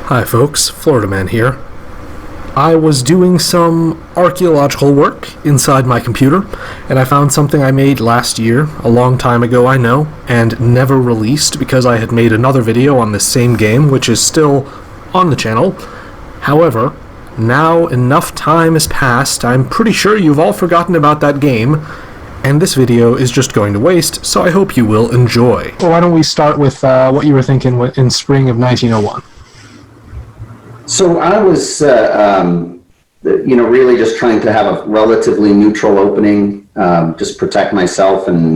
Hi folks, Florida Man here. I was doing some archaeological work inside my computer, and I found something I made last year, a long time ago I know, and never released because I had made another video on this same game, which is still on the channel. However, now enough time has passed, I'm pretty sure you've all forgotten about that game, and this video is just going to waste, so I hope you will enjoy. Well, why don't we start with what you were thinking in spring of 1901? So I was, really just trying to have a relatively neutral opening, just protect myself and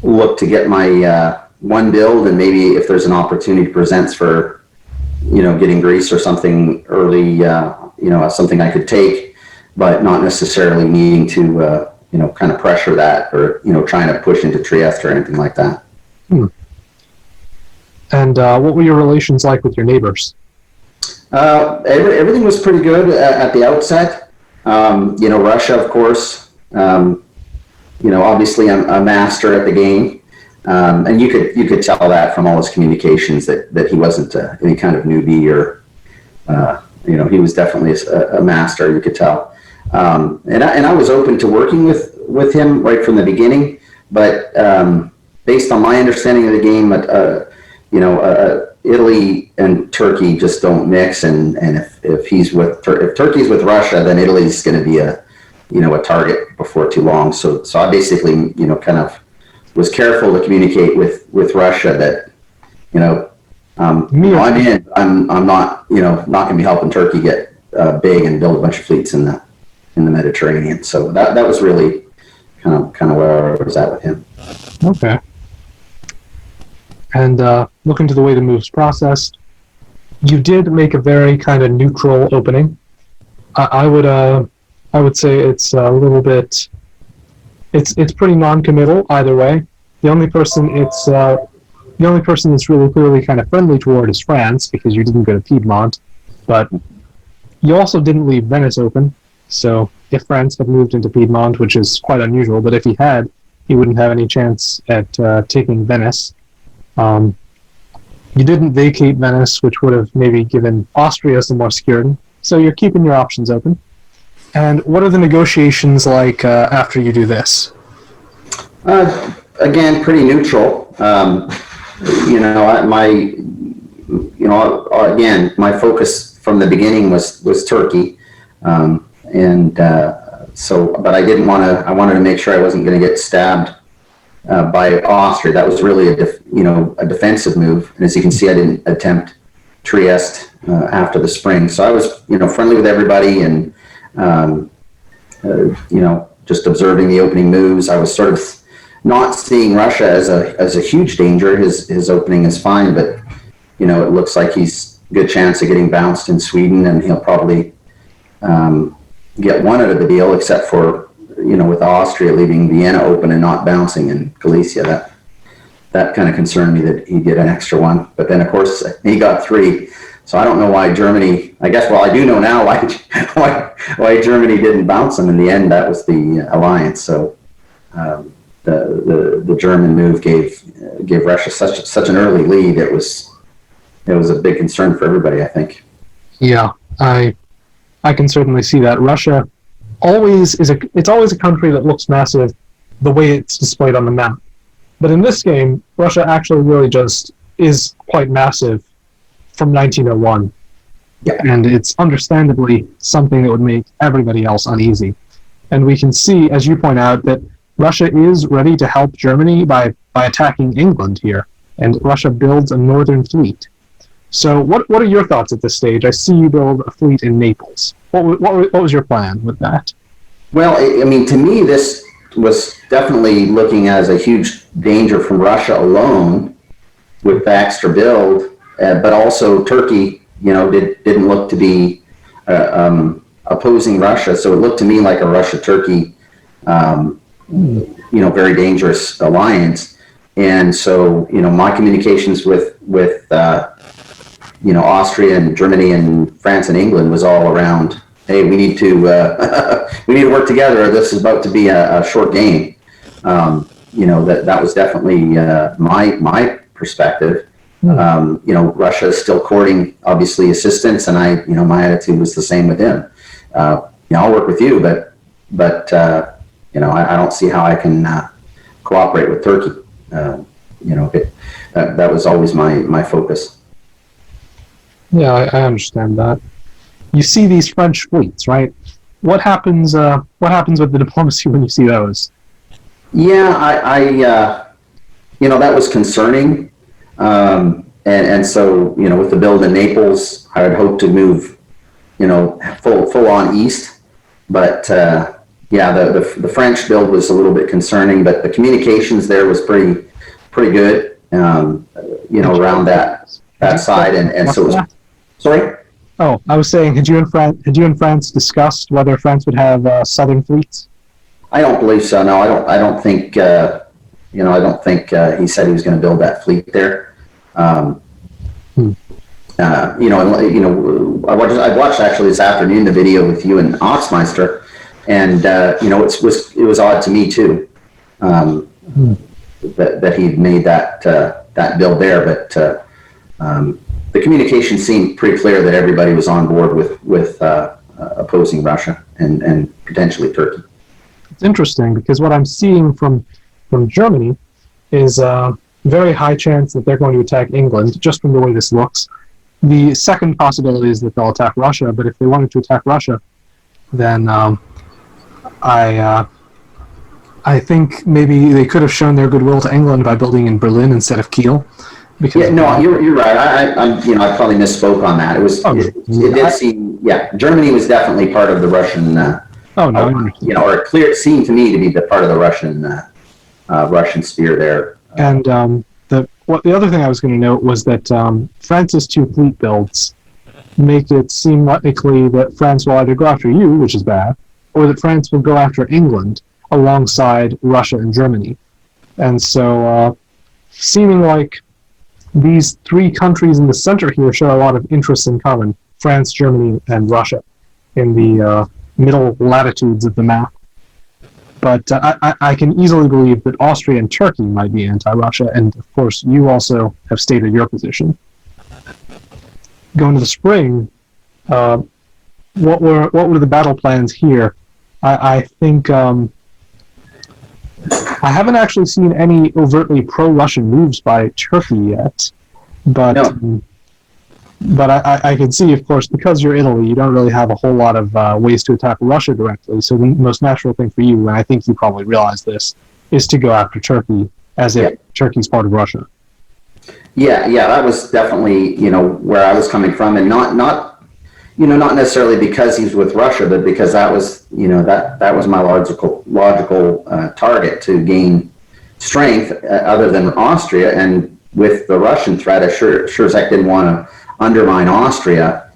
look to get my one build, and maybe if there's an opportunity presents for, getting grease or something early, something I could take, but not necessarily needing to, kind of pressure that or, trying to push into Trieste or anything like that. And what were your relations like with your neighbors? Everything was pretty good at the outset. Russia, of course. Obviously, I'm a master at the game, and you could tell that from all his communications that he wasn't any kind of newbie or he was definitely a master. You could tell, and I was open to working with him right from the beginning, but based on my understanding of the game, Italy and Turkey just don't mix, and if Turkey's with Russia, then Italy's going to be a target before too long. So I basically kind of was careful to communicate with Russia that I'm not not going to be helping Turkey get big and build a bunch of fleets in the Mediterranean. So that was really kind of where I was at with him. Okay. And looking to the way the move's processed, you did make a very kind of neutral opening. I would say it's a little bit. It's pretty non-committal either way. The only person that's really clearly kind of friendly toward is France, because you didn't go to Piedmont, but you also didn't leave Venice open. So if France had moved into Piedmont, which is quite unusual, but if he had, he wouldn't have any chance at taking Venice. You didn't vacate Venice, which would have maybe given Austria some more security. So you're keeping your options open. And what are the negotiations like after you do this? Again, pretty neutral. My focus from the beginning was Turkey, but I didn't want to. I wanted to make sure I wasn't going to get stabbed by Austria. That was really a defensive move, and as you can see, I didn't attempt Trieste after the spring. So I was friendly with everybody, and just observing the opening moves. I was sort of not seeing Russia as a huge danger. His opening is fine, but it looks like he's a good chance of getting bounced in Sweden, and he'll probably get one out of the deal, except for with Austria leaving Vienna open and not bouncing in Galicia. That kind of concerned me that he'd get an extra one. But then, of course, he got three. So I don't know why Germany, I do know now why Germany didn't bounce him in the end. That was the alliance. So the German move gave Russia such an early lead. It was a big concern for everybody, I think. Yeah, I can certainly see that. Russia it's always a country that looks massive the way it's displayed on the map. But in this game, Russia actually really just is quite massive from 1901. Yeah. And it's understandably something that would make everybody else uneasy. And we can see, as you point out, that Russia is ready to help Germany by attacking England here. And Russia builds a northern fleet. So what are your thoughts at this stage? I see you build a fleet in Naples. What was your plan with that? Well, to me, this was definitely looking as a huge danger from Russia alone with the extra build, but also Turkey, didn't look to be opposing Russia. So it looked to me like a Russia-Turkey, very dangerous alliance. And so, my communications with Austria and Germany and France and England was all around, hey, we need to work together. This is about to be a short game. That was definitely my perspective. Russia is still courting, obviously, assistance, and my attitude was the same with him. I'll work with you, but I don't see how I can cooperate with Turkey. That was always my focus. Yeah, I understand that. You see these French fleets, right? What happens with the diplomacy when you see those? Yeah, that was concerning. And so, with the build in Naples, I would hope to move, full on east. But, the French build was a little bit concerning, but the communications there was pretty good, around that side. And so, sorry? Oh, I was saying, had you and France discussed whether France would have southern fleets? I don't believe so. No, I don't think, I don't think he said he was going to build that fleet there. I watched actually this afternoon the video with you and Oxmeister, and it was odd to me too that he'd made that build there, but the communication seemed pretty clear that everybody was on board with opposing Russia and potentially Turkey. It's interesting because what I'm seeing from Germany is very high chance that they're going to attack England, just from the way this looks. The second possibility is that they'll attack Russia, but if they wanted to attack Russia, then I think maybe they could have shown their goodwill to England by building in Berlin instead of Kiel. Because you're right. I probably misspoke on that. It did seem, Germany was definitely part of the Russian. It seemed to me to be the part of the Russian sphere there. And the other thing I was going to note was that France's two fleet builds make it seem likely that France will either go after you, which is bad, or that France will go after England alongside Russia and Germany. And so, seeming like these three countries in the center here show a lot of interest in common: France, Germany, and Russia in the middle latitudes of the map. But I can easily believe that Austria and Turkey might be anti-Russia, and of course you also have stated your position. Going to the spring, what were the battle plans here? I think I haven't actually seen any overtly pro-Russian moves by Turkey yet, but no. But I can see, of course, because you're Italy, you don't really have a whole lot of ways to attack Russia directly. So the most natural thing for you, and I think you probably realize this, is to go after Turkey as if Turkey's part of Russia. Yeah, that was definitely where I was coming from, and not necessarily because he's with Russia, but because that was that was my logical target to gain strength other than Austria, and with the Russian threat, I sure as heck didn't want to undermine Austria,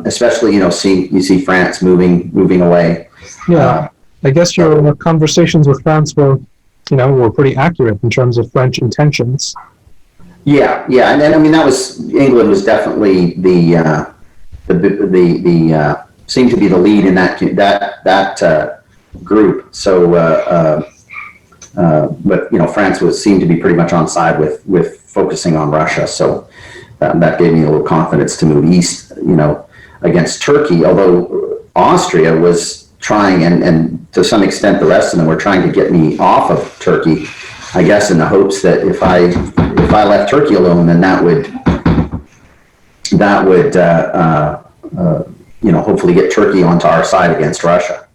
especially you see France moving away. Yeah, I guess your conversations with France were pretty accurate in terms of French intentions. Yeah, and then that was England was definitely the seemed to be the lead in that group. So, but France seemed to be pretty much on side with focusing on Russia. So. That gave me a little confidence to move east, against Turkey, although Austria was trying, and to some extent the rest of them were trying to get me off of Turkey, I guess in the hopes that if I left Turkey alone, then that would hopefully get Turkey onto our side against Russia.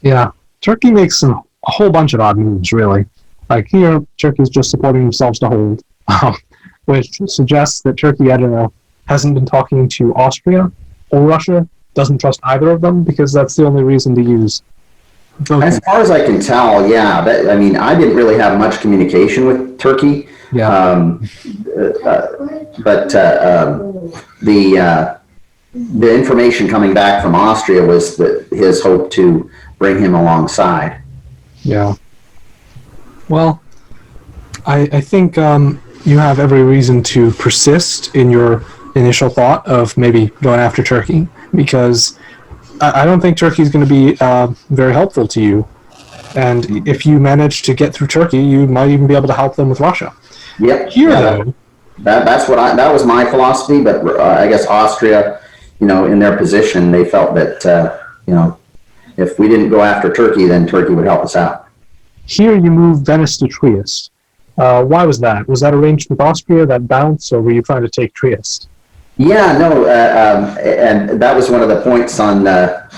Yeah, Turkey makes a whole bunch of odd moves, really. Like here, Turkey's just supporting themselves to hold. Which suggests that Turkey, I don't know, hasn't been talking to Austria or Russia, doesn't trust either of them, because that's the only reason to use both. As far as I can tell, I didn't really have much communication with Turkey. Yeah. But the information coming back from Austria was that his hope to bring him alongside. Yeah. Well, I think you have every reason to persist in your initial thought of maybe going after Turkey, because I don't think Turkey is going to be very helpful to you. And if you manage to get through Turkey, you might even be able to help them with Russia. Yep. Here, though, that was my philosophy. But I guess Austria, in their position, they felt that if we didn't go after Turkey, then Turkey would help us out. Here you moved Venice to Trieste. Why was that? Was that arranged with Austria, that bounce, or were you trying to take Trieste? Yeah, no, and that was one of the points on that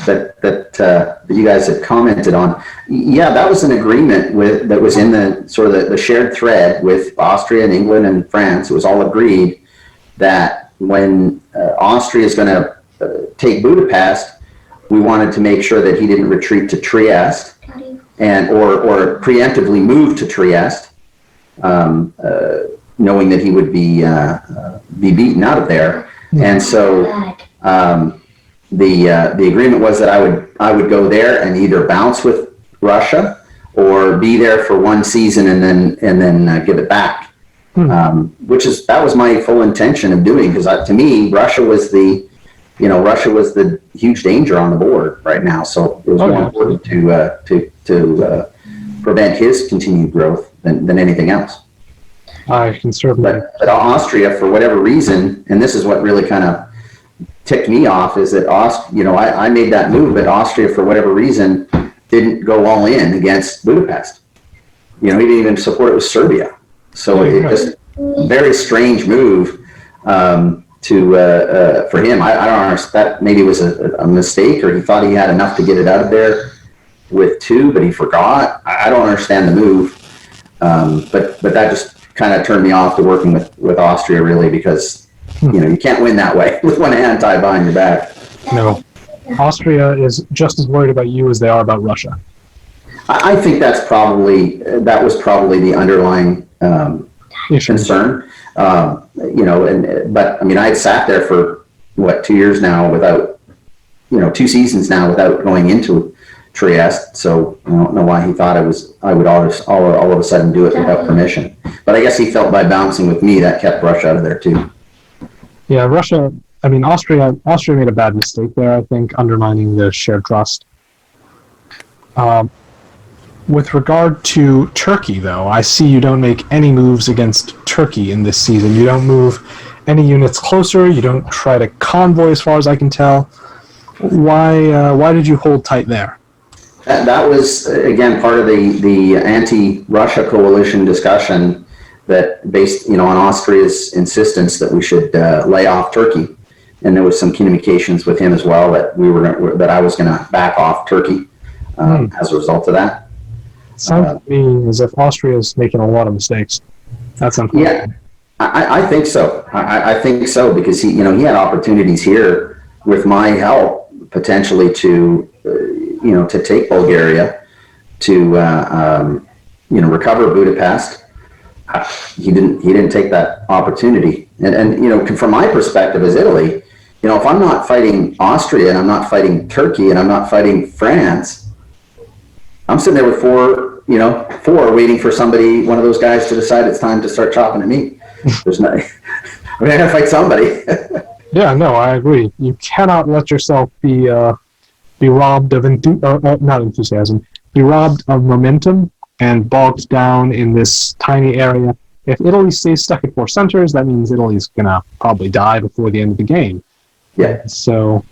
you guys had commented on. Yeah, that was an agreement that was in the sort of the shared thread with Austria and England and France. It was all agreed that when Austria is going to take Budapest, we wanted to make sure that he didn't retreat to Trieste or preemptively move to Trieste, knowing that he would be beaten out of there. And so the agreement was that I would go there and either bounce with Russia or be there for one season and then give it back. That was my full intention of doing, because to me Russia was the huge danger on the board right now. So it was more important to prevent his continued growth than anything else. I can certainly. But Austria, for whatever reason, and this is what really kind of ticked me off, is that I made that move, but Austria, for whatever reason, didn't go all in against Budapest. He didn't even support it with Serbia. So it just very strange move for him. I don't understand. That maybe was a mistake, or he thought he had enough to get it out of there with two, but he forgot. I don't understand the move, but that just kind of turned me off to working with Austria, really, because you can't win that way with one hand tied behind your back. No, Austria is just as worried about you as they are about Russia. I think that was probably the underlying concern. But I mean, I had sat there for 2 years now without, 2 seasons now without going into Trieste. So I don't know why he thought I would all of a sudden do it without permission. But I guess he felt by bouncing with me that kept Russia out of there too. Yeah, Austria made a bad mistake there, I think, undermining the shared trust. With regard to Turkey, though, I see you don't make any moves against Turkey in this season. You don't move any units closer. You don't try to convoy, as far as I can tell. Why did you hold tight there? That was, again, part of the anti-Russia coalition discussion that based, on Austria's insistence that we should lay off Turkey. And there was some communications with him as well that I was going to back off Turkey as a result of that. Sounds to me as if Austria is making a lot of mistakes. That's unfortunate. Yeah, I think so. I think so, because he had opportunities here with my help potentially to take Bulgaria, to recover Budapest. He didn't take that opportunity. And from my perspective as Italy, if I'm not fighting Austria and I'm not fighting Turkey and I'm not fighting France, I'm sitting there with four waiting for one of those guys to decide it's time to start chopping at me. There's no, I gotta fight somebody. Yeah, no, I agree. You cannot let yourself be robbed of not enthusiasm, be robbed of momentum and bogged down in this tiny area. If Italy stays stuck at 4 centers, that means Italy's gonna probably die before the end of the game. Yeah. So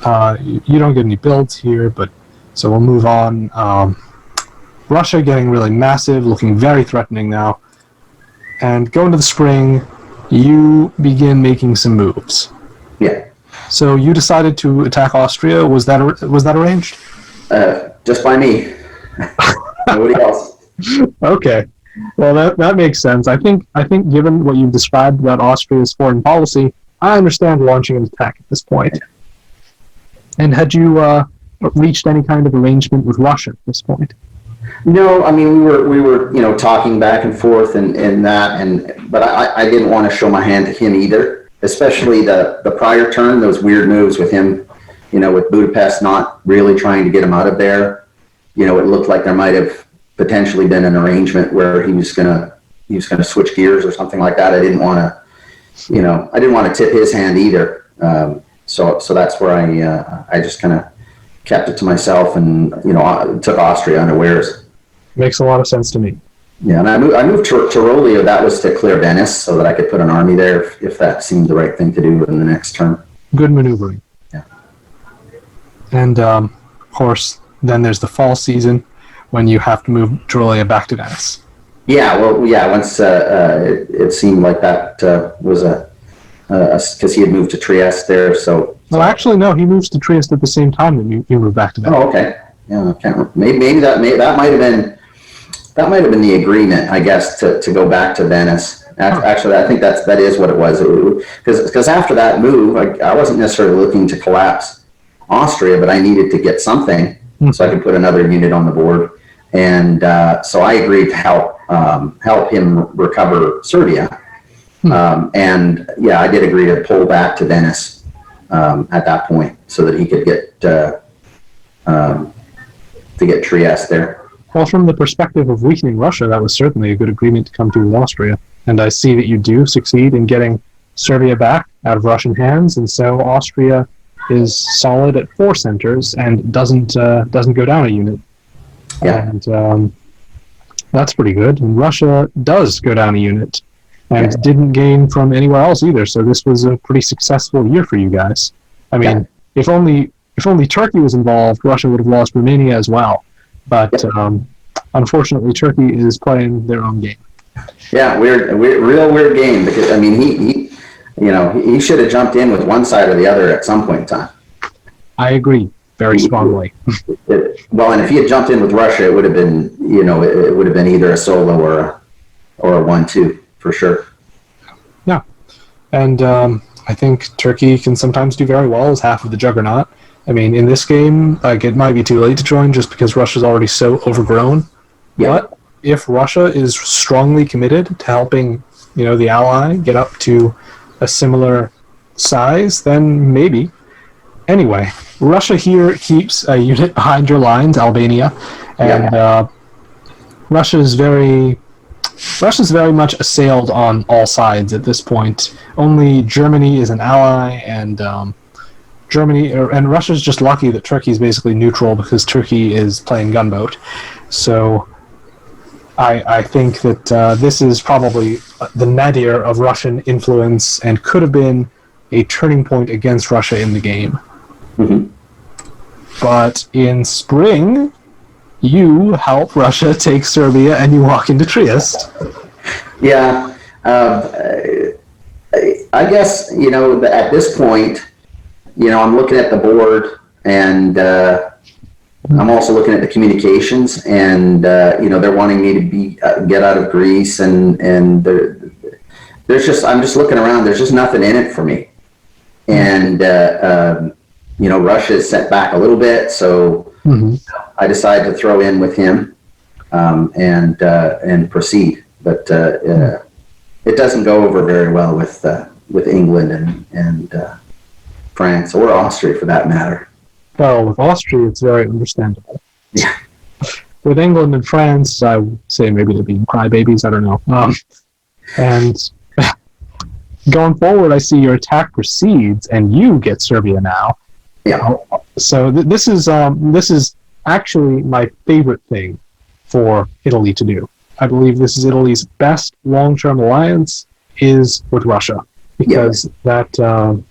you don't get any builds here, so we'll move on. Russia getting really massive, looking very threatening now. And going to the spring, you begin making some moves. Yeah. So you decided to attack Austria. Was that arranged? Just by me. Nobody else. Okay. Well, that makes sense. I think given what you've described about Austria's foreign policy, I understand launching an attack at this point. And had you reached any kind of arrangement with Russia at this point? No, I mean we were talking back and forth and but I didn't want to show my hand to him either, especially the prior turn, those weird moves with him, with Budapest not really trying to get him out of there. It looked like there might have potentially been an arrangement where he was gonna switch gears or something like that. I didn't want to tip his hand either. So that's where I just kind of kept it to myself and took Austria unawares. Makes a lot of sense to me. Yeah, and I moved to Tyrolia. That was to clear Venice so that I could put an army there if that seemed the right thing to do in the next term. Good maneuvering. Yeah. And of course, then there's the fall season when you have to move Tyrolia back to Venice. Yeah, well, yeah. Once it seemed like that was because he had moved to Trieste there. So Well, actually, no. He moves to Trieste at the same time that you move back to Venice. oh, okay. Yeah, I can't remember. Maybe that might have been the agreement, I guess, to go back to Venice. Actually, I think that is what it was. Because after that move, I wasn't necessarily looking to collapse Austria, but I needed to get something so I could put another unit on the board. And so I agreed to help him recover Serbia. And yeah, I did agree to pull back to Venice at that point so that he could get Trieste there. Well, from the perspective of weakening Russia, that was certainly a good agreement to come to with Austria. And I see that you do succeed in getting Serbia back out of Russian hands, and so Austria is solid at 4 centers and doesn't go down a unit. Yeah. And that's pretty good. And Russia does go down a unit and didn't gain from anywhere else either. So this was a pretty successful year for you guys. I mean, if only Turkey was involved, Russia would have lost Romania as well. But unfortunately, Turkey is playing their own game. Yeah, real weird game, because I mean he should have jumped in with one side or the other at some point in time. I agree very strongly. Well, and if he had jumped in with Russia, it would have been it would have been either a solo or a 1-2 for sure. Yeah, and I think Turkey can sometimes do very well as half of the juggernaut. I mean, in this game, it might be too late to join just because Russia's already so overgrown. Yeah. But if Russia is strongly committed to helping, the ally get up to a similar size, then maybe. Anyway, Russia here keeps a unit behind your lines, Albania, and Russia's very much assailed on all sides at this point. Only Germany is an ally, and Russia's just lucky that Turkey is basically neutral because Turkey is playing gunboat. So I think that this is probably the nadir of Russian influence and could have been a turning point against Russia in the game. Mm-hmm. But in spring, you help Russia take Serbia and you walk into Trieste. Yeah. I guess, at this point, I'm looking at the board, and I'm also looking at the communications, and they're wanting me to get out of Greece, and I'm just looking around. There's just nothing in it for me, and Russia is set back a little bit, so I decided to throw in with him and proceed. But it doesn't go over very well with England and France, or Austria for that matter. Well, with Austria, it's very understandable. Yeah. With England and France, I would say maybe they're being crybabies. I don't know. And going forward, I see your attack proceeds, and you get Serbia now. Yeah. So this is actually my favorite thing for Italy to do. I believe this is Italy's best long-term alliance is with Russia, because that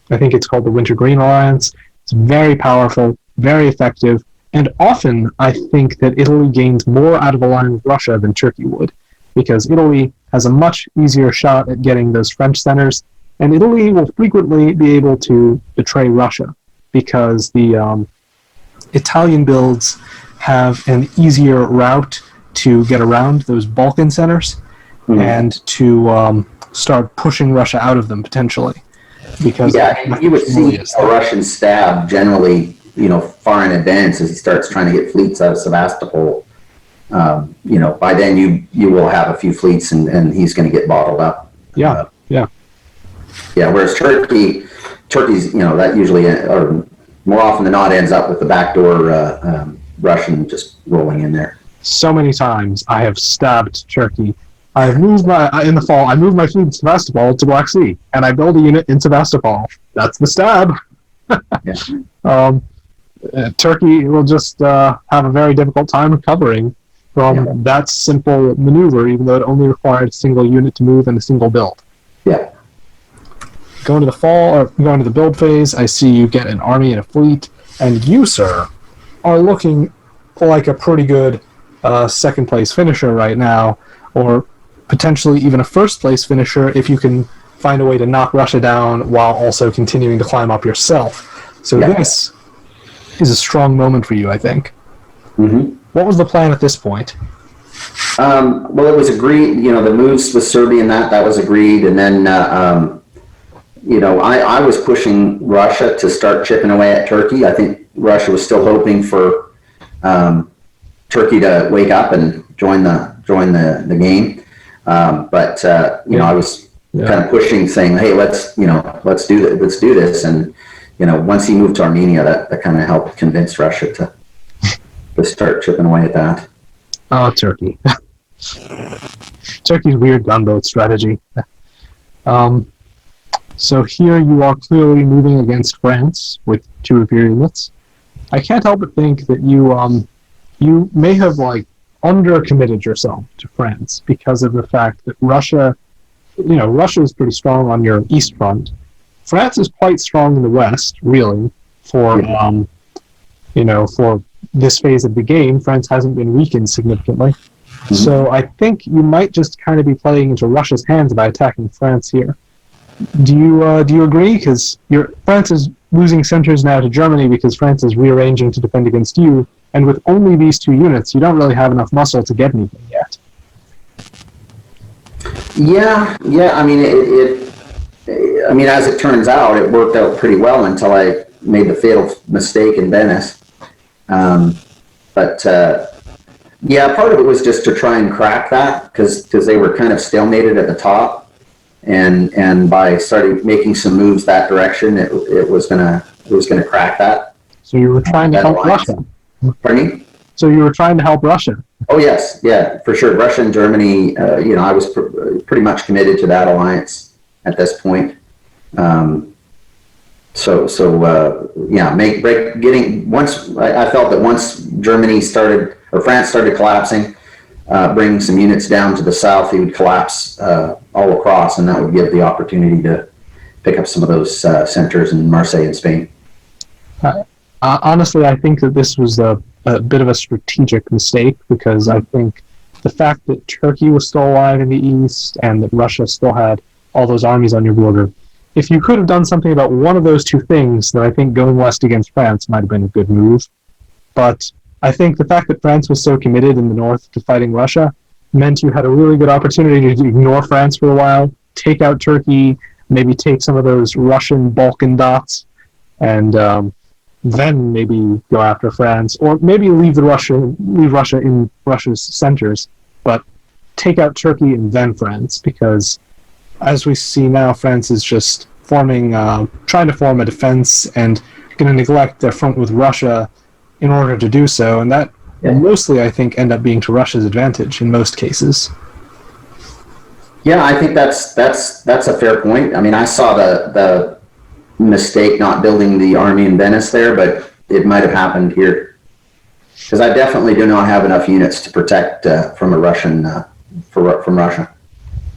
I think it's called the Winter Green Alliance. It's very powerful, very effective, and often I think that Italy gains more out of allying with Russia than Turkey would, because Italy has a much easier shot at getting those French centers, and Italy will frequently be able to betray Russia, because the Italian builds have an easier route to get around those Balkan centers and to start pushing Russia out of them potentially. Because you would see a Russian stab generally, far in advance as he starts trying to get fleets out of Sevastopol. By then you will have a few fleets, and he's going to get bottled up. Yeah. Whereas Turkey's, that usually, or more often than not, ends up with the backdoor Russian just rolling in there. So many times I have stabbed Turkey. I moved in the fall. I moved my fleet in Sevastopol to Black Sea, and I build a unit in Sevastopol. That's the stab. Turkey will just have a very difficult time recovering from that simple maneuver, even though it only required a single unit to move and a single build. Yeah. Going to the fall, or going to the build phase, I see you get an army and a fleet, and you, sir, are looking like a pretty good second place finisher right now, or potentially even a first place finisher if you can find a way to knock Russia down while also continuing to climb up yourself. So this is a strong moment for you, I think. Mm-hmm. What was the plan at this point? Well, it was agreed, the moves with Serbia and that was agreed. And then, I was pushing Russia to start chipping away at Turkey. I think Russia was still hoping for Turkey to wake up and join the game. But I was kind of pushing, saying, "Hey, let's do this." And once he moved to Armenia, that kind of helped convince Russia to start chipping away at that. Oh, Turkey. Turkey's weird gunboat strategy. So here you are clearly moving against France with 2 of your units. I can't help but think that you may have undercommitted yourself to France because of the fact that Russia is pretty strong on your east front. France is quite strong in the west, really, for this phase of the game. France hasn't been weakened significantly. Mm-hmm. So I think you might just kind of be playing into Russia's hands by attacking France here. Do you agree? Because France is losing centers now to Germany because France is rearranging to defend against you, and with only these 2 units, you don't really have enough muscle to get anything yet. Yeah. I mean, as it turns out, it worked out pretty well until I made the fatal mistake in Venice. Part of it was just to try and crack that because they were kind of stalemated at the top, and by starting making some moves that direction, it was gonna crack that. So you were trying to help Russia. Pardon me? So you were trying to help Russia. Oh yes, yeah, for sure. Russia and Germany. I was pretty much committed to that alliance at this point. I felt that once Germany started, or France started collapsing, bringing some units down to the south, he would collapse all across, and that would give the opportunity to pick up some of those centers in Marseille and Spain. Honestly, I think that this was a bit of a strategic mistake, because I think the fact that Turkey was still alive in the east and that Russia still had all those armies on your border, if you could have done something about one of those 2 things, then I think going west against France might have been a good move. But I think the fact that France was so committed in the north to fighting Russia meant you had a really good opportunity to ignore France for a while, take out Turkey, maybe take some of those Russian Balkan dots, and then maybe go after France, or maybe leave Russia in Russia's centers, but take out Turkey and then France, because as we see now, France is just trying to form a defense and going to neglect their front with Russia in order to do so, and that will mostly, I think, end up being to Russia's advantage in most cases. Yeah, I think that's a fair point. I mean, I saw the mistake not building the army in Venice there, but it might have happened here, because I definitely do not have enough units to protect from Russia.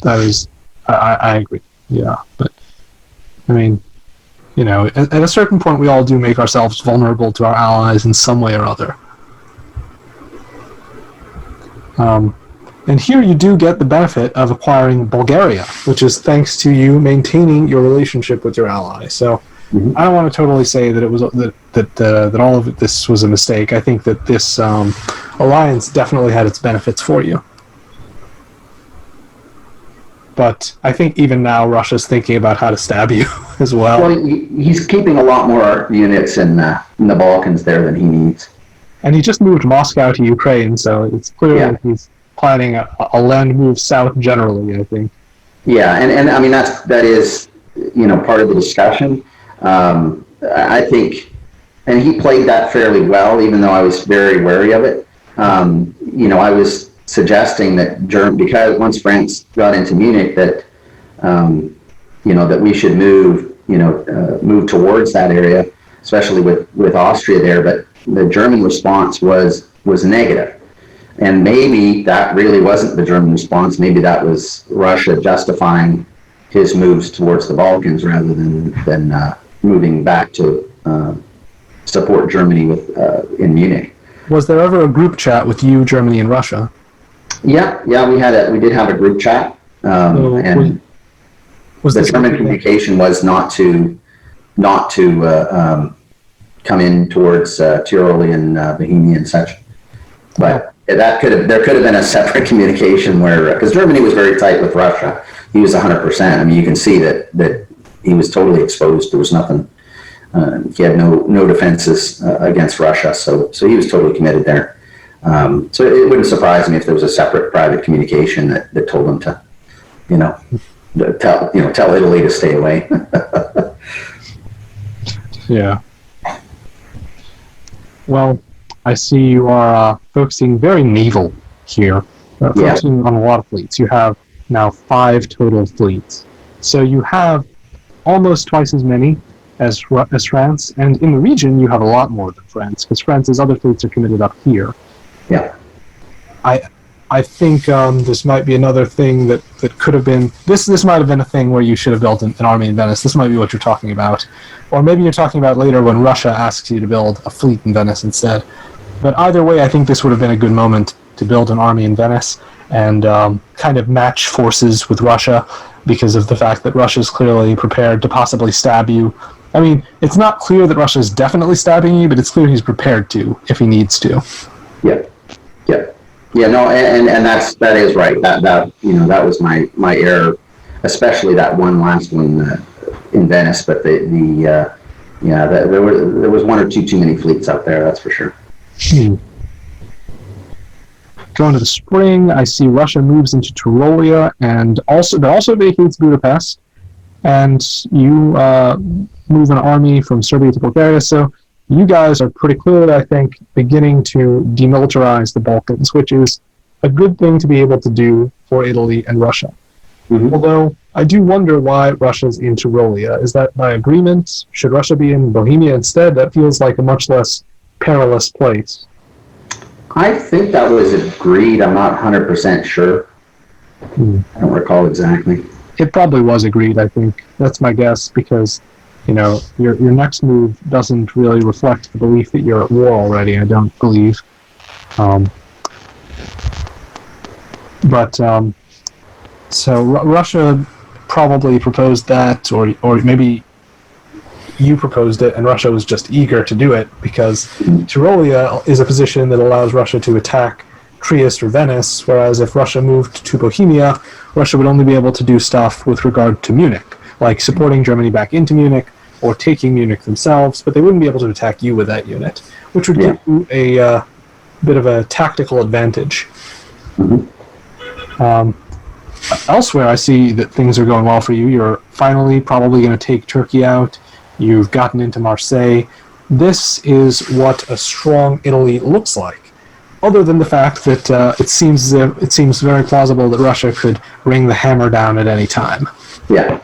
That is, I agree. Yeah, but I mean, at a certain point, we all do make ourselves vulnerable to our allies in some way or other. And here you do get the benefit of acquiring Bulgaria, which is thanks to you maintaining your relationship with your ally. So I don't want to totally say that it was that all of this was a mistake. I think that this alliance definitely had its benefits for you. But I think even now Russia's thinking about how to stab you as well. Well, he's keeping a lot more units in the Balkans there than he needs. And he just moved Moscow to Ukraine, so it's clear that he's planning a land move south generally, I think. Yeah, and I mean, that is part of the discussion. I think, and he played that fairly well, even though I was very wary of it. I was suggesting that because once France got into Munich, that that we should move towards that area, especially with Austria there. But the German response was negative. And maybe that really wasn't the German response. Maybe that was Russia justifying his moves towards the Balkans rather than moving back to support Germany in Munich. Was there ever a group chat with you, Germany, and Russia? Yeah, we did have a group chat, and was the German communication was not to come in towards Tyrolean Bohemia and such, but there could have been a separate communication where, because Germany was very tight with Russia, he was 100%. I mean, you can see that he was totally exposed. There was nothing. He had no defenses against Russia, so he was totally committed there. So it wouldn't surprise me if there was a separate private communication that told him to, tell Italy to stay away. Yeah. Well, I see you are focusing very naval here, focusing on a lot of fleets. You have now 5 total fleets. So you have almost twice as many as France, and in the region you have a lot more than France, because France's other fleets are committed up here. Yeah. I think this might be another thing that could have been... This might have been a thing where you should have built an army in Venice. This might be what you're talking about. Or maybe you're talking about later when Russia asks you to build a fleet in Venice instead. But either way, I think this would have been a good moment to build an army in Venice and kind of match forces with Russia, because of the fact that Russia's clearly prepared to possibly stab you. I mean, it's not clear that Russia's definitely stabbing you, but it's clear he's prepared to if he needs to. Yeah, no, and that is right. That was my error, especially that last one in Venice. But there was one or two too many fleets out there. That's for sure. Going to the spring, I see Russia moves into Tyrolia, and also vacates Budapest, and you move an army from Serbia to Bulgaria. So you guys are pretty clearly, I think, beginning to demilitarize the Balkans, which is a good thing to be able to do for Italy and Russia. Mm-hmm. Although, I do wonder why Russia's in Tyrolia. Is that by agreement? Should Russia be in Bohemia instead? That feels like a much less perilous place. I think that was agreed. I'm not 100% sure. I don't recall exactly. It probably was agreed, I think. That's my guess, because your next move doesn't really reflect the belief that you're at war already, I don't believe. So Russia probably proposed that, or maybe you proposed it and Russia was just eager to do it, because Tyrolia is a position that allows Russia to attack Trieste or Venice, whereas if Russia moved to Bohemia, Russia would only be able to do stuff with regard to Munich, like supporting Germany back into Munich or taking Munich themselves, but they wouldn't be able to attack you with that unit, which would give you a bit of a tactical advantage. Mm-hmm. Elsewhere, I see that things are going well for you. You're finally probably going to take Turkey out. You've gotten into Marseille. This is what a strong Italy looks like, other than the fact that it seems very plausible that Russia could bring the hammer down at any time. Yeah.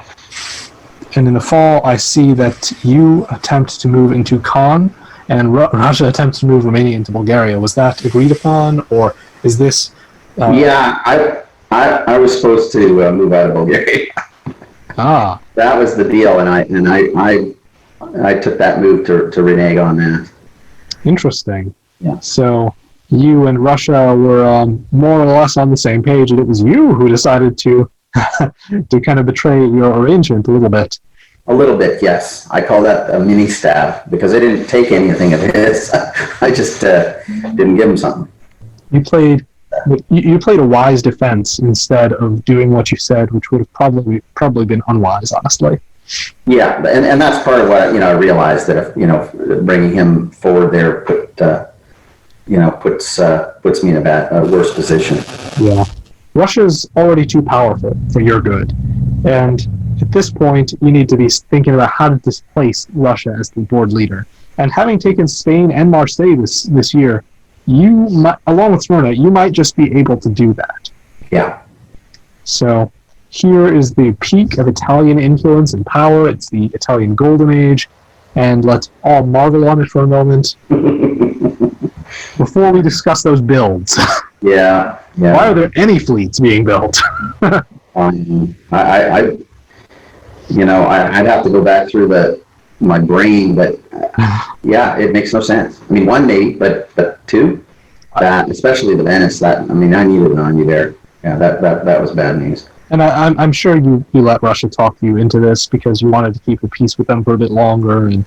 And in the fall, I see that you attempt to move into Khan, and Russia attempts to move Romania into Bulgaria. Was that agreed upon, or is this... I was supposed to move out of Bulgaria. That was the deal, and I took that move to renege on that. Interesting. Yeah. So you and Russia were more or less on the same page, and it was you who decided to kind of betray your arrangement a little bit. A little bit, yes. I call that a mini stab, because I didn't take anything of his. I just didn't give him something. You played a wise defense instead of doing what you said, which would have probably been unwise, honestly. Yeah, and that's part of what I realized, that if bringing him forward there puts me in a worse position. Yeah, Russia's already too powerful for your good, and at this point you need to be thinking about how to displace Russia as the board leader. And having taken Spain and Marseille this year, you might, along with Smyrna, you might just be able to do that. Yeah. So here is the peak of Italian influence and power. It's the Italian Golden Age, and let's all marvel on it for a moment before we discuss those builds. Yeah, yeah. Why are there any fleets being built? I I'd have to go back through my brain, but yeah, it makes no sense. I mean, one maybe, but two, that especially the Venice. That I mean, I needed an army there. Yeah, that was bad news. And I'm sure you let Russia talk you into this because you wanted to keep the peace with them for a bit longer, and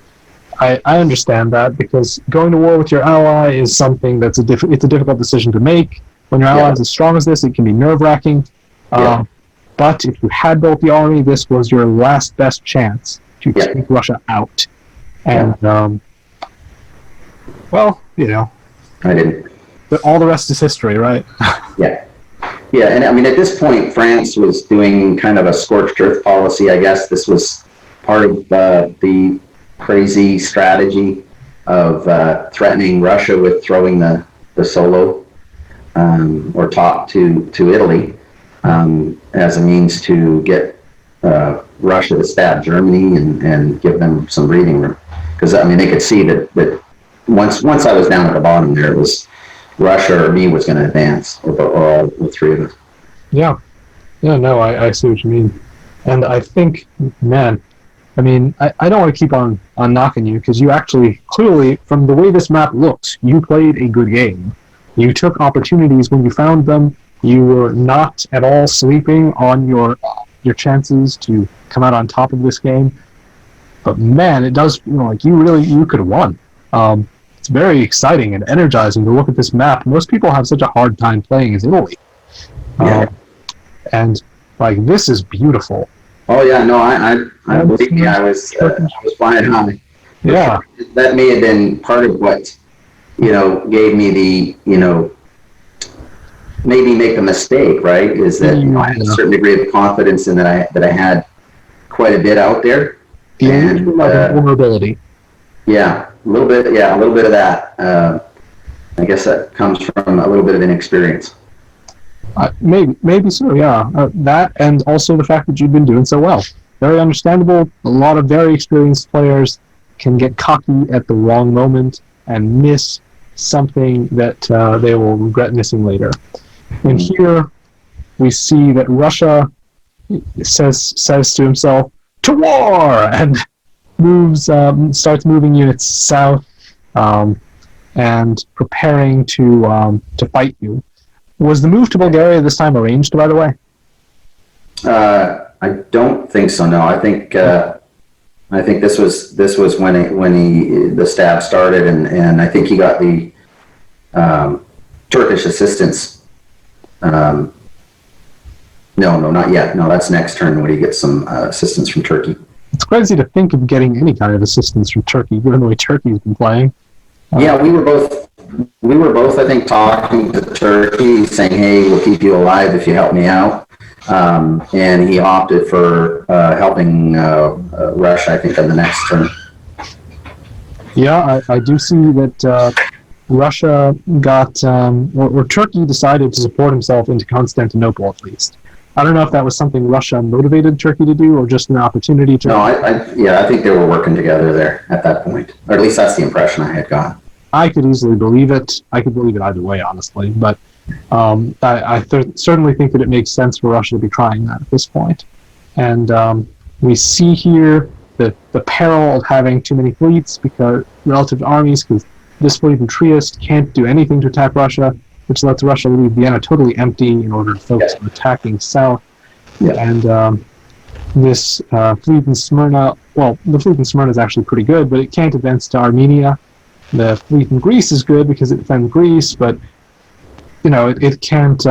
I understand that because going to war with your ally is something that's it's a difficult decision to make. When your ally is as strong as this, it can be nerve-wracking. But if you had built the army, this was your last best chance to take Russia out. And, well, you know. I didn't. But all the rest is history, right? Yeah. Yeah, and I mean, at this point, France was doing kind of a scorched earth policy, I guess. This was part of the crazy strategy of threatening Russia with throwing the Solo or top to Italy as a means to get Russia to stab Germany and give them some breathing room. Because, I mean, they could see that once I was down at the bottom there, it was Russia or me was going to advance, or all the three of us. Yeah. Yeah, no, I see what you mean. And I think, man, I mean, I don't want to keep on knocking you because you actually, clearly, from the way this map looks, you played a good game. You took opportunities when you found them. You were not at all sleeping on your chances to come out on top of this game. But man, it does, like you could have won. It's very exciting and energizing to look at this map. Most people have such a hard time playing as Italy. And like, this is beautiful. Oh yeah, no, I believe me, I was flying high. Yeah. That may have been part of what, gave me the, maybe make a mistake, right? Is that I had a certain degree of confidence in that I had quite a bit out there. And vulnerability. Yeah, a little bit of that. I guess that comes from a little bit of inexperience. Maybe so, yeah. That and also the fact that you've been doing so well. Very understandable. A lot of very experienced players can get cocky at the wrong moment and miss something that they will regret missing later. And here we see that Russia says to himself, "To war!" and starts moving units south and preparing to fight you. Was the move to Bulgaria this time arranged, by the way? I don't think so. No, I think this was when the stab started, and I think he got the Turkish assistance. No, not yet. No, that's next turn when he gets some assistance from Turkey. It's crazy to think of getting any kind of assistance from Turkey, given the way Turkey's been playing. Yeah, we were both, I think, talking to Turkey, saying, "Hey, we'll keep you alive if you help me out." And he opted for helping Russia, I think, on the next turn. Yeah, I do see that Russia got, or Turkey decided to support himself into Constantinople, at least. I don't know if that was something Russia motivated Turkey to do, or just an opportunity to... No, I think they were working together there at that point. Or at least that's the impression I had got. I could easily believe it. I could believe it either way, honestly. But I certainly think that it makes sense for Russia to be trying that at this point. And we see here the peril of having too many fleets because relative to armies, because this fleet in Trieste can't do anything to attack Russia, which lets Russia leave Vienna totally empty in order to focus on attacking south. Yeah. And this fleet in Smyrna, well, the fleet in Smyrna is actually pretty good, but it can't advance to Armenia. The fleet in Greece is good because it defends Greece, but it can't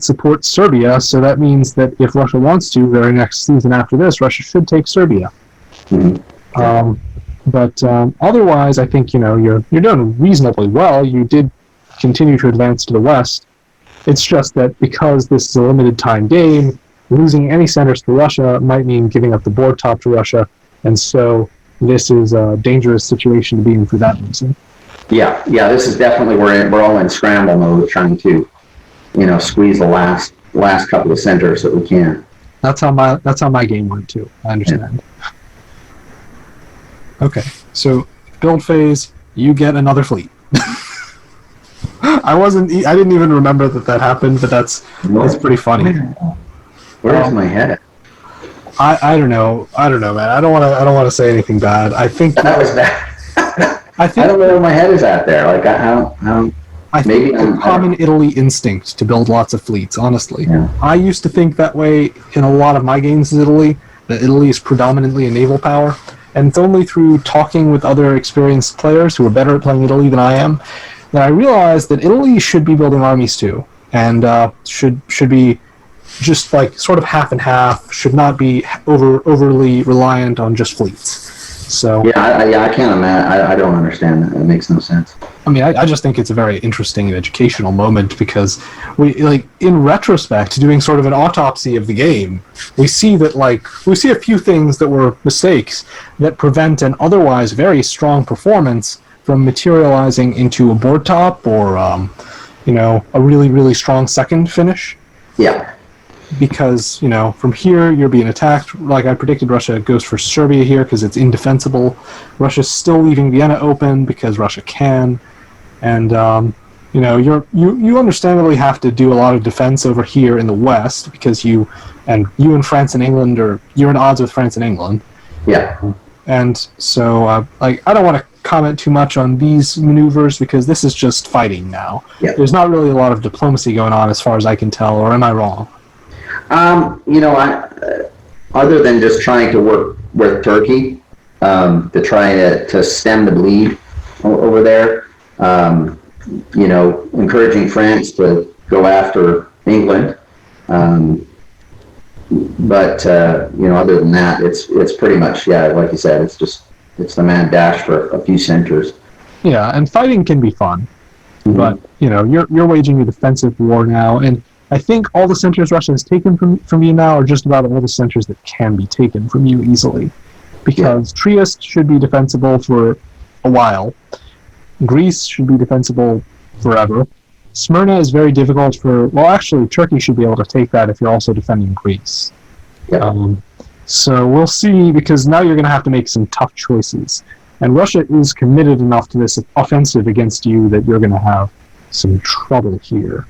support Serbia. So that means that if Russia wants to, very next season after this, Russia should take Serbia. Mm-hmm. But otherwise, I think you're doing reasonably well. You did continue to advance to the west. It's just that because this is a limited time game, losing any centers to Russia might mean giving up the board top to Russia, and so this is a dangerous situation to be in for that reason. Yeah. This is definitely we're all in scramble mode, trying to, squeeze the last couple of centers that we can. That's how my game went too. I understand. Yeah. Okay, so build phase, you get another fleet. I didn't even remember that happened, but that's pretty funny. Where's my head? I don't know, man. I don't want to say anything bad. I think that was bad. I don't know where my head is at there. Like I think it's a common Italy instinct to build lots of fleets, honestly. Yeah. I used to think that way in a lot of my games in Italy, that Italy is predominantly a naval power. And it's only through talking with other experienced players who are better at playing Italy than I am that I realized that Italy should be building armies too. And should be just like sort of half and half, should not be overly reliant on just fleets. So I can't imagine. I don't understand that. It makes no sense. I mean, I just think it's a very interesting and educational moment because we, like, in retrospect, doing sort of an autopsy of the game, we see a few things that were mistakes that prevent an otherwise very strong performance from materializing into a board top or, a really, really strong second finish. Yeah. Because, from here you're being attacked. Like I predicted, Russia goes for Serbia here because it's indefensible. Russia's still leaving Vienna open because Russia can. And, you understandably have to do a lot of defense over here in the West because you and France and England, you're at odds with France and England. Yeah. And so, I don't want to comment too much on these maneuvers because this is just fighting now. Yeah. There's not really a lot of diplomacy going on as far as I can tell, or am I wrong? Other than just trying to work with Turkey to try to stem the bleed over there, encouraging France to go after England. But other than that, it's pretty much, like you said, it's the mad dash for a few centers. Yeah, and fighting can be fun, but you're waging a defensive war now, and I think all the centers Russia has taken from you now are just about all the centers that can be taken from you easily, because Trieste should be defensible for a while. Greece should be defensible forever. Smyrna is very difficult actually, Turkey should be able to take that if you're also defending Greece. Yeah. So we'll see, because now you're going to have to make some tough choices. And Russia is committed enough to this offensive against you that you're going to have some trouble here.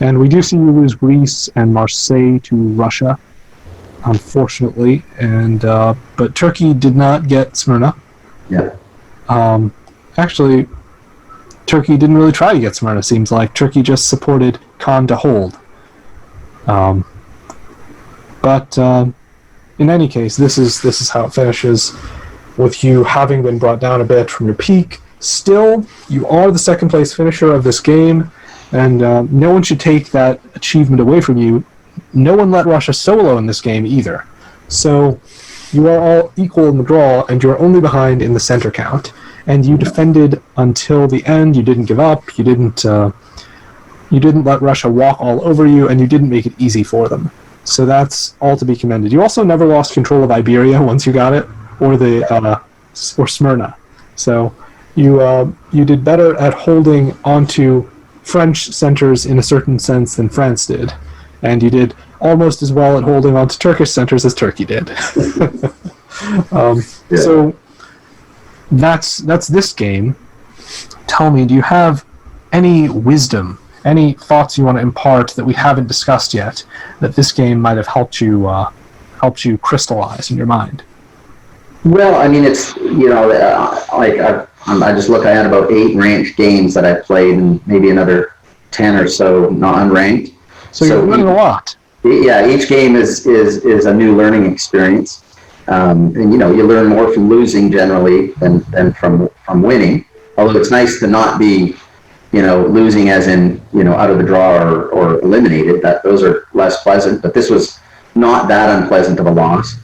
And we do see you lose Greece and Marseille to Russia, unfortunately. But Turkey did not get Smyrna. Yeah. Actually, Turkey didn't really try to get Smyrna, seems like. Turkey just supported Khan to hold. But in any case, this is how it finishes, with you having been brought down a bit from your peak. Still, you are the second place finisher of this game, and no one should take that achievement away from you. No one let Russia solo in this game either. So you are all equal in the draw, and you're only behind in the center count. And you defended until the end. You didn't give up. You didn't let Russia walk all over you, and you didn't make it easy for them. So that's all to be commended. You also never lost control of Iberia once you got it, or Smyrna. So you did better at holding onto French centers in a certain sense than France did, and you did almost as well at holding onto Turkish centers as Turkey did. So that's this game. Tell me, do you have any wisdom, any thoughts you want to impart that we haven't discussed yet, that this game might have helped you crystallize in your mind? Well, I mean, it's I just look. I had about 8 ranked games that I played, and maybe another 10 or so not unranked. So you're learning a lot. Yeah, each game is a new learning experience, and you learn more from losing generally than from winning. Although it's nice to not be, losing as in out of the draw or eliminated. Those are less pleasant. But this was not that unpleasant of a loss.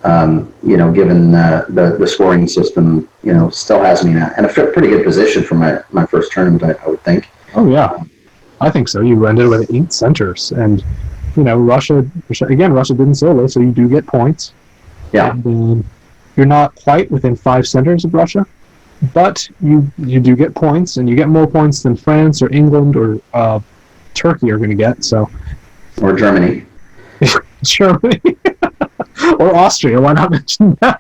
Given the scoring system, still has me in a pretty good position for my first tournament, I would think. Oh, yeah. I think so. You ended with 8 centers. And, Russia didn't solo, so you do get points. Yeah. And, you're not quite within 5 centers of Russia, but you do get points, and you get more points than France or England or Turkey are going to get. So. Or Germany. Germany. Or Austria, why not mention that?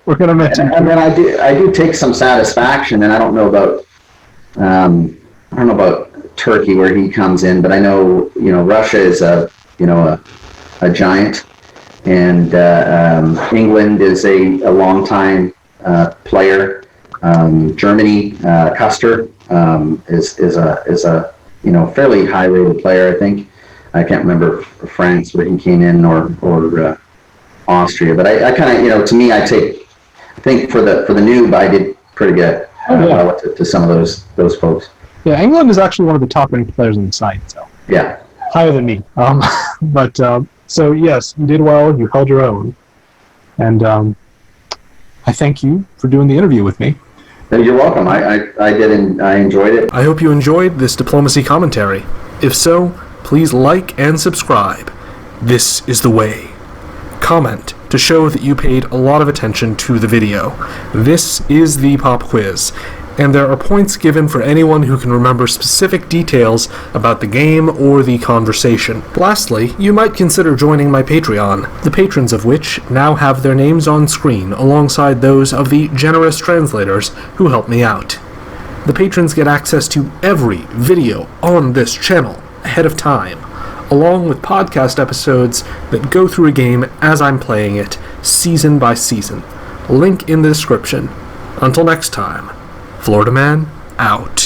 We're going to mention. And then I do take some satisfaction, and I don't know about I don't know about Turkey where he comes in, but I know, Russia is a giant, and England is a long time player. Germany, Custer is a fairly high rated player. I think I can't remember France where he came in or Austria, but I kind of to me I think for the noob I did pretty good relative to some of those folks. Yeah, England is actually one of the top ranked players on the site, so Yeah. higher than me. But so yes, you did well. You held your own, and I thank you for doing the interview with me. You're welcome. I did, and I enjoyed it. I hope you enjoyed this diplomacy commentary. If so, please like and subscribe. This is the way. Comment to show that you paid a lot of attention to the video. This is the pop quiz, and there are points given for anyone who can remember specific details about the game or the conversation. Lastly, you might consider joining my Patreon, the patrons of which now have their names on screen alongside those of the generous translators who help me out. The patrons get access to every video on this channel ahead of time, along with podcast episodes that go through a game as I'm playing it, season by season. Link in the description. Until next time, Florida Man, out.